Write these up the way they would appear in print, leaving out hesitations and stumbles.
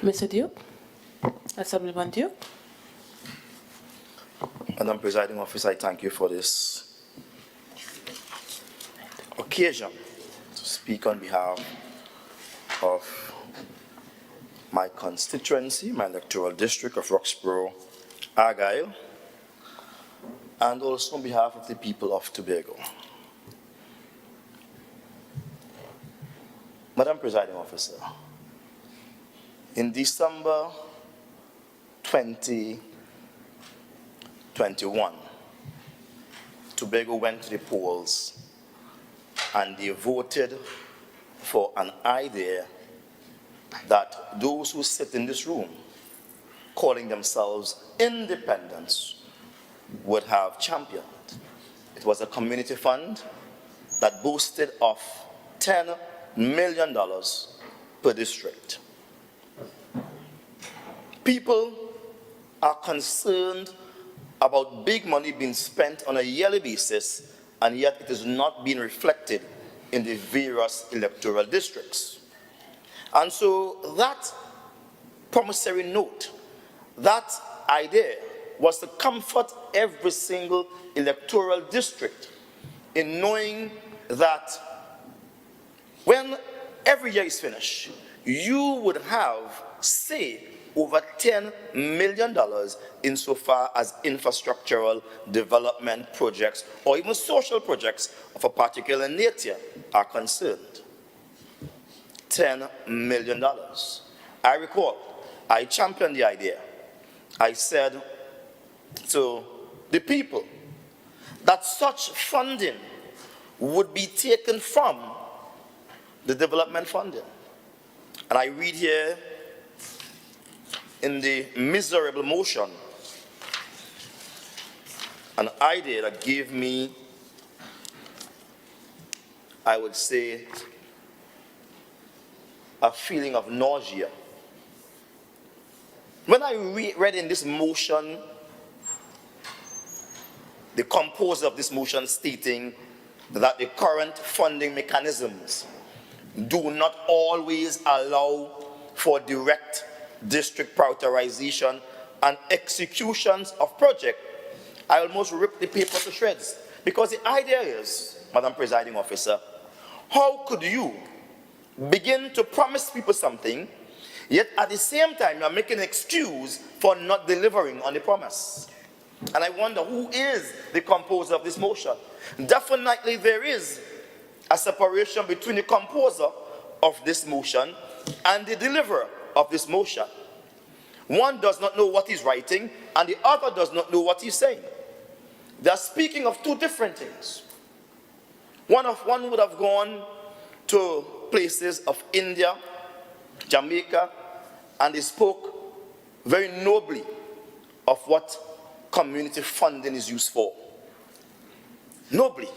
Mr. Duke, Assemblyman Duke. Madam Presiding Officer, I thank you for this occasion to speak on behalf of my constituency, my electoral district of Roxborough, Argyll, and also on behalf of the people of Tobago. Madam Presiding Officer, in December 2021, Tobago went to the polls and they voted for an idea that those who sit in this room calling themselves independents would have championed. It was a community fund that boasted of $10 million per district. People are concerned about big money being spent on a yearly basis, and yet it is not being reflected in the various electoral districts. And so that promissory note, that idea was to comfort every single electoral district in knowing that when every year is finished, you would have, say, over $10 million insofar as infrastructural development projects or even social projects of a particular nature are concerned. $10 million. I recall, I championed the idea. I said to the people that such funding would be taken from the development funding. And I read here in the miserable motion an idea that gave me, I would say, a feeling of nausea. When I read in this motion, the composer of this motion stating that the current funding mechanisms do not always allow for direct district prioritization and executions of projects, I almost ripped the paper to shreds. Because the idea is, Madam Presiding Officer, how could you begin to promise people something, yet at the same time you're making an excuse for not delivering on the promise? And I wonder who is the composer of this motion. Definitely there is a separation between the composer of this motion and the deliverer of this motion. One does not know what he's writing and the other does not know what he's saying. They are speaking of two different things. One would have gone to places of India, Jamaica, and they spoke very nobly of what community funding is used for. Nobly.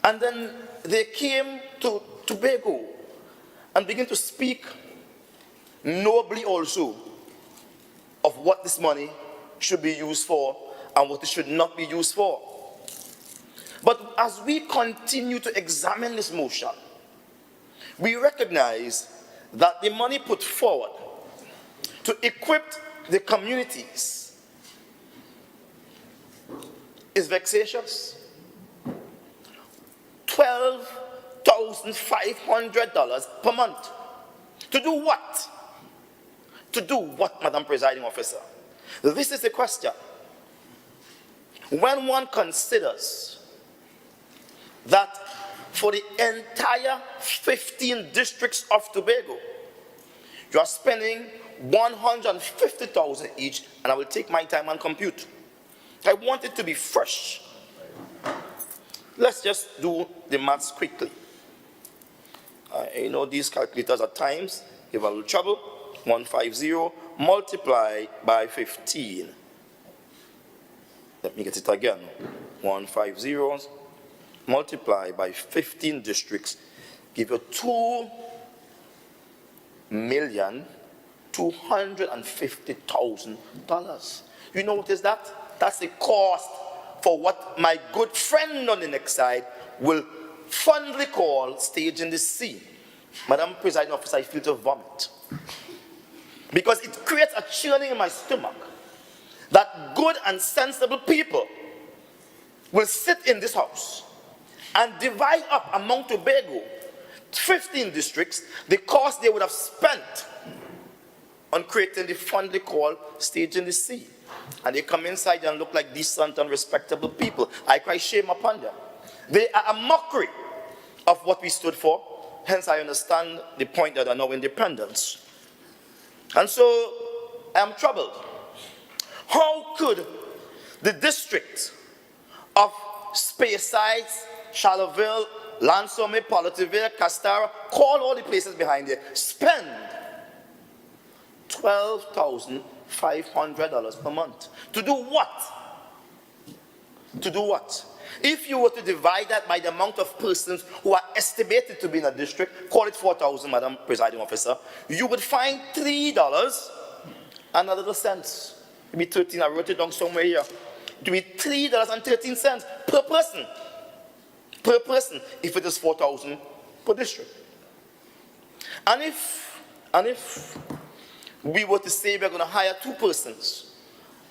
And then they came to Tobago and began to speak nobly also of what this money should be used for and what it should not be used for. But as we continue to examine this motion, we recognize that the money put forward to equip the communities is vexatious. $12,500 per month. To do what? To do what, Madam Presiding Officer? This is the question. When one considers that for the entire 15 districts of Tobago, you are spending $150,000 each, and I will take my time and compute. I want it to be fresh. Let's just do the maths quickly. You know these calculators at times give a little trouble. 150 multiplied by 15. Let me get it again. 150 multiplied by 15 districts give you $2,250,000. You know what is that? That's the cost for what my good friend on the next side will fondly call staging the scene. Madam Presiding Officer, I feel to vomit. because it creates a churning in my stomach that good and sensible people will sit in this house and divide up among Tobago 15 districts the cost they would have spent on creating the fund they call Stage in the Sea. And they come inside and look like decent and respectable people. I cry shame upon them. They are a mockery of what we stood for. Hence, I understand the point that are now independence. And so, I am troubled. How could the district of Speyside, Charleville, Lansome, Politiville, Castara, call all the places behind there, spend $12,500 per month. To do what? To do what? If you were to divide that by the amount of persons who are estimated to be in a district, call it 4,000, Madam Presiding Officer, you would find $3 and a little cents. It would be 13, I wrote it down somewhere here. It would be $3.13 per person. Per person, if it is 4,000 per district. And if we were to say we're going to hire 2 persons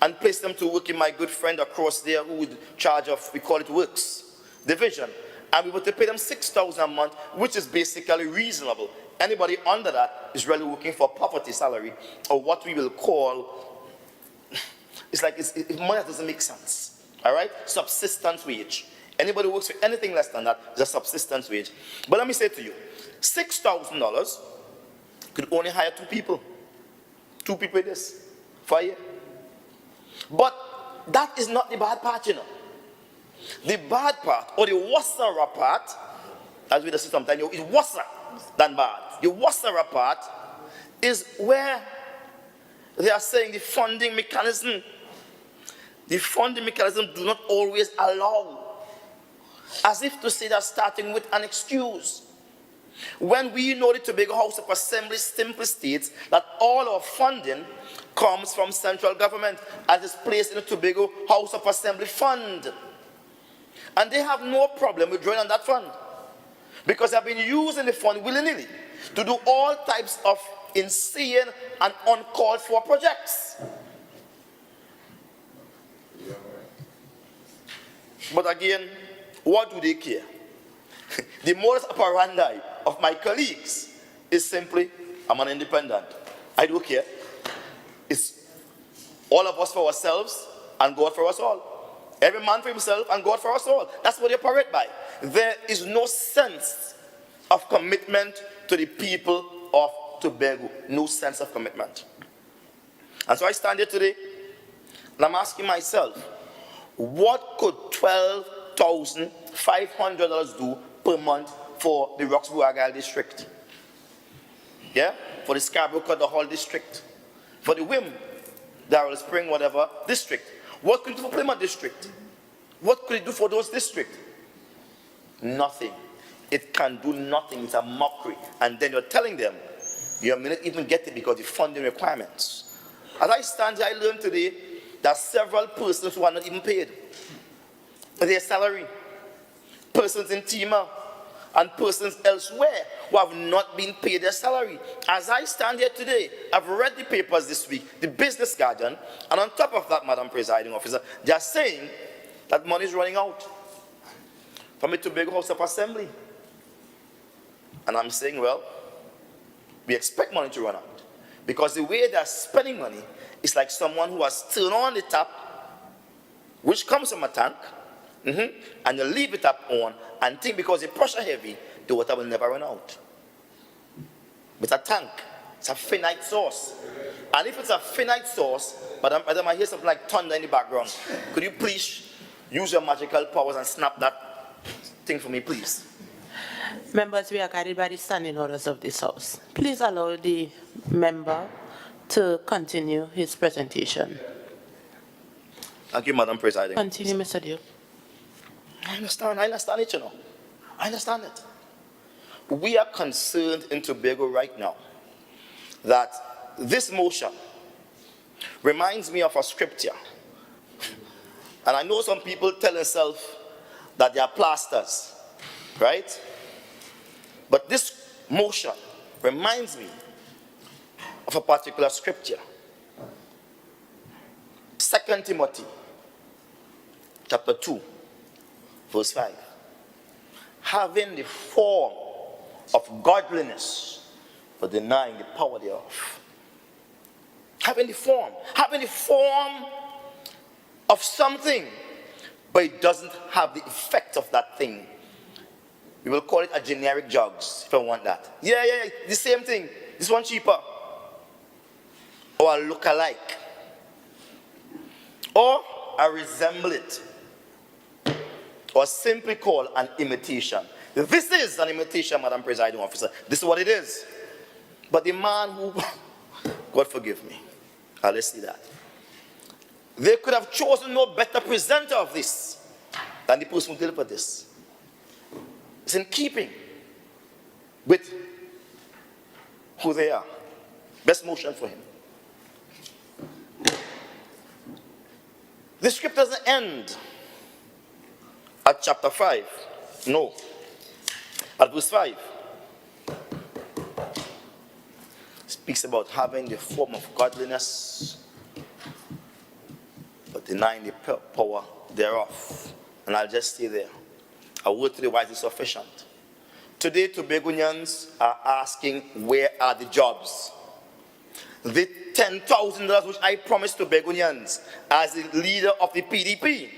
and place them to work in my good friend across there who would charge of, we call it works, division, and we were to pay them $6,000 a month, which is basically reasonable. Anybody under that is really working for poverty salary, or what we will call, it's like money that doesn't make sense, all right? Subsistence wage. Anybody who works for anything less than that is a subsistence wage. But let me say to you, $6,000 could only hire 2 people. 2 people with this for a year. But that is not the bad part, you know. The bad part, or the worser part, as we say sometimes, is worse than bad. The worser part is where they are saying the funding mechanism do not always allow. As if to say they're starting with an excuse. When we know the Tobago House of Assembly simply states that all our funding comes from central government and is placed in the Tobago House of Assembly fund. And they have no problem with drawing on that fund, because they have been using the fund willy-nilly to do all types of insane and uncalled for projects. But again, what do they care? The modus operandi of my colleagues is simply, I'm an independent. I don't care. It's all of us for ourselves and God for us all. Every man for himself and God for us all. That's what they operate by. There is no sense of commitment to the people of Tobago. No sense of commitment. And so I stand here today and I'm asking myself, what could $12,500 do per month for the Roxborough Argyle district? Yeah? For the Scarborough, the Hall district. For the Wim, Darrell Spring, whatever, district. What could it do for Plymouth district? What could it do for those districts? Nothing. It can do nothing. It's a mockery. And then you're telling them, you may not even get it because of the funding requirements. As I stand here, I learned today that several persons who are not even paid their salary. Persons in T.H.A and persons elsewhere who have not been paid their salary. As I stand here today, I've read the papers this week, the Business Guardian, and on top of that, Madam Presiding Officer, they are saying that money is running out from the Tobago House of Assembly. And I'm saying, well, we expect money to run out, because the way they're spending money is like someone who has turned on the tap, which comes from a tank, and you leave it up on and think because the pressure heavy, the water will never run out. With a tank, it's a finite source. And if it's a finite source, Madam, I hear something like thunder in the background. Could you please use your magical powers and snap that thing for me, please? Members, we are guided by the standing orders of this House. Please allow the member to continue his presentation. Thank you, Madam Presiding. Continue, Mr. Duke. I understand it, you know. I understand it. We are concerned in Tobago right now that this motion reminds me of a scripture. And I know some people tell themselves that they are plasters, right? But this motion reminds me of of a particular scripture. 2 Timothy chapter 2, verse 5. Having the form of godliness, but denying the power thereof. Having the form of something, but it doesn't have the effect of that thing. We will call it a generic drugs, if I want that. Yeah, the same thing. This one cheaper. Or a look-alike. Or I resemble it. Or simply call an imitation. This is an imitation, Madam Presiding Officer. This is what it is. But the man who, God forgive me, let's see that. They could have chosen no better presenter of this than the person who delivered this. It's in keeping with who they are. Best motion for him. The script doesn't end at chapter 5. No. At verse 5. It speaks about having the form of godliness, but denying the power thereof. And I'll just stay there. A word to the wise is sufficient. Today, Tobagonians are asking, where are the jobs? The $10,000 which I promised Tobagonians as the leader of the PDP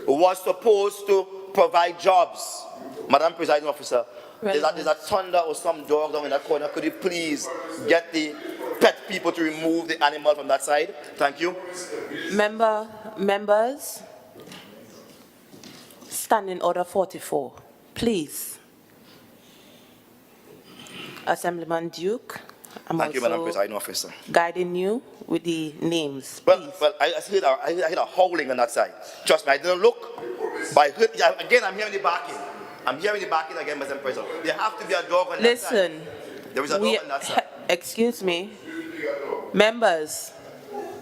was supposed to provide jobs. Madam Presiding Officer, there's a thunder or some dog down in that corner. Could you please get the pet people to remove the animal from that side? Thank you. Members, standing order 44, please. Assemblyman Duke, Thank you, Madam Presiding Officer. Guiding you with the names. Well, I heard a howling on that side. Trust me, I didn't look, but I heard, again, I'm hearing the barking. I'm hearing the barking again, Madam President. There have to be a dog on that side. Listen. There is a dog on that side. Excuse me. Members.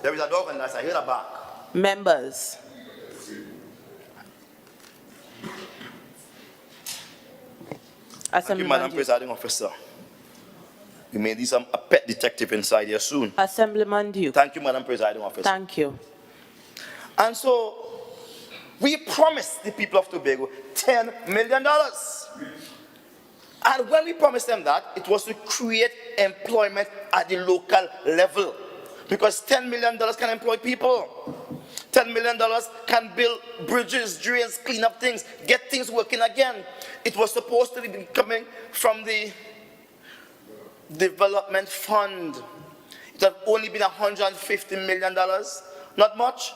There is a dog on that side. I heard a bark. Members. Thank you, Madam Presiding Officer. You may need a pet detective inside here soon. Assemblyman Duke. Thank you, Madam Presiding Officer. Thank you. And so, we promised the people of Tobago $10 million. And when we promised them that, it was to create employment at the local level. Because $10 million can employ people. $10 million can build bridges, drains, clean up things, get things working again. It was supposed to be coming from the development fund. It had only been $150 million. Not much.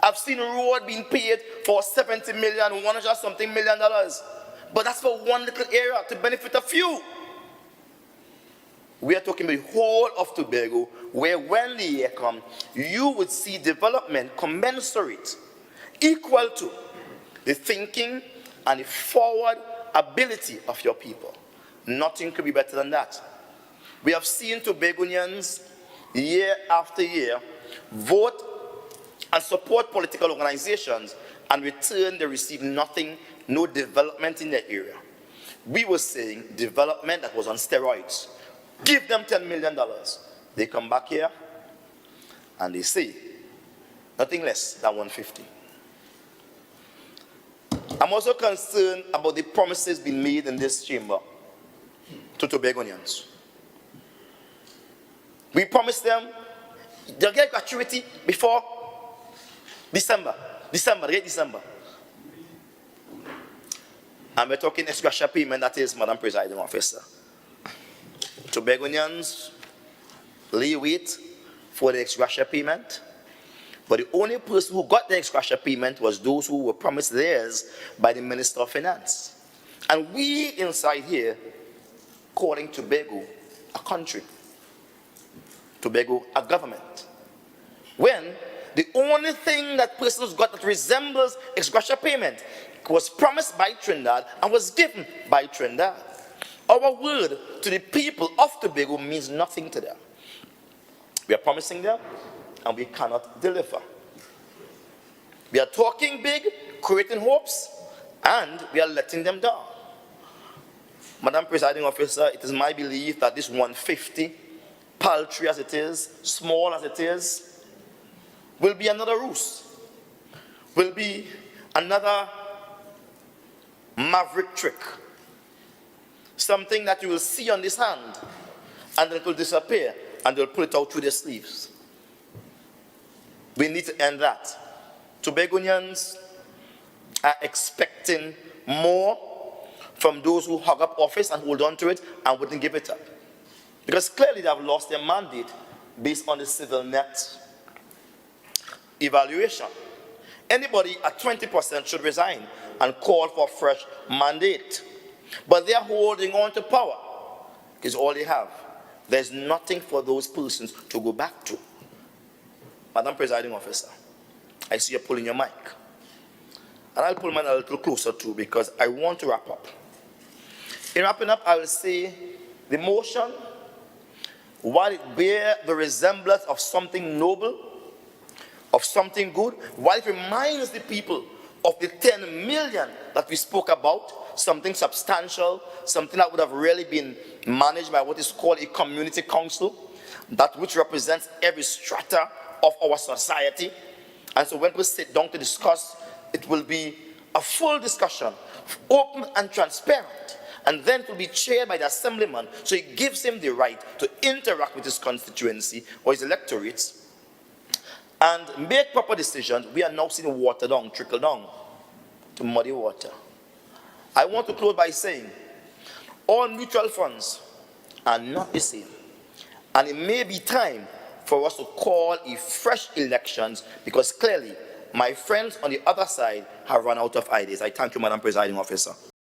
I've seen road being paid for $70 million, $100 something million. But that's for one little area to benefit a few. We are talking about the whole of Tobago, where when the year comes, you would see development commensurate, equal to the thinking and the forward ability of your people. Nothing could be better than that. We have seen Tobagonians year after year vote and support political organizations, and in return they receive nothing, no development in their area. We were saying development that was on steroids. Give them $10 million. They come back here and they say nothing less than 150. I'm also concerned about the promises being made in this chamber to Tobagonians. We promised them they'll get gratuity before December, late December. And we're talking ex gratia payment, that is, Madam Presiding Officer. Tobagonians lay wait for the ex gratia payment, but the only person who got the ex gratia payment was those who were promised theirs by the Minister of Finance. And we inside here calling Tobago a country, Tobago a government, when the only thing that persons got that resembles ex gratia payment was promised by Trinidad and was given by Trinidad. Our word to the people of Tobago means nothing to them. We are promising them and we cannot deliver. We are talking big, creating hopes, and we are letting them down. Madam Presiding Officer, it is my belief that this 150 paltry as it is, small as it is, will be another ruse, will be another maverick trick, something that you will see on this hand, and then it will disappear, and they'll pull it out through their sleeves. We need to end that. Tobagonians are expecting more from those who hog up office and hold on to it and wouldn't give it up. Because clearly they have lost their mandate based on the civil net evaluation. Anybody at 20% should resign and call for a fresh mandate. But they are holding on to power is all they have. There's nothing for those persons to go back to. Madam Presiding Officer, I see you pulling your mic. And I'll pull mine a little closer too because I want to wrap up. In wrapping up, I will say the motion, while it bears the resemblance of something noble, of something good, while it reminds the people of the 10 million that we spoke about, something substantial, something that would have really been managed by what is called a community council, that which represents every strata of our society. And so when we sit down to discuss, it will be a full discussion, open and transparent, and then it will be chaired by the Assemblyman, so it gives him the right to interact with his constituency or his electorates and make proper decisions. We are now seeing water down, trickle down to muddy water. I want to close by saying all mutual funds are not the same, and it may be time for us to call a fresh elections because clearly my friends on the other side have run out of ideas. I thank you, Madam Presiding Officer.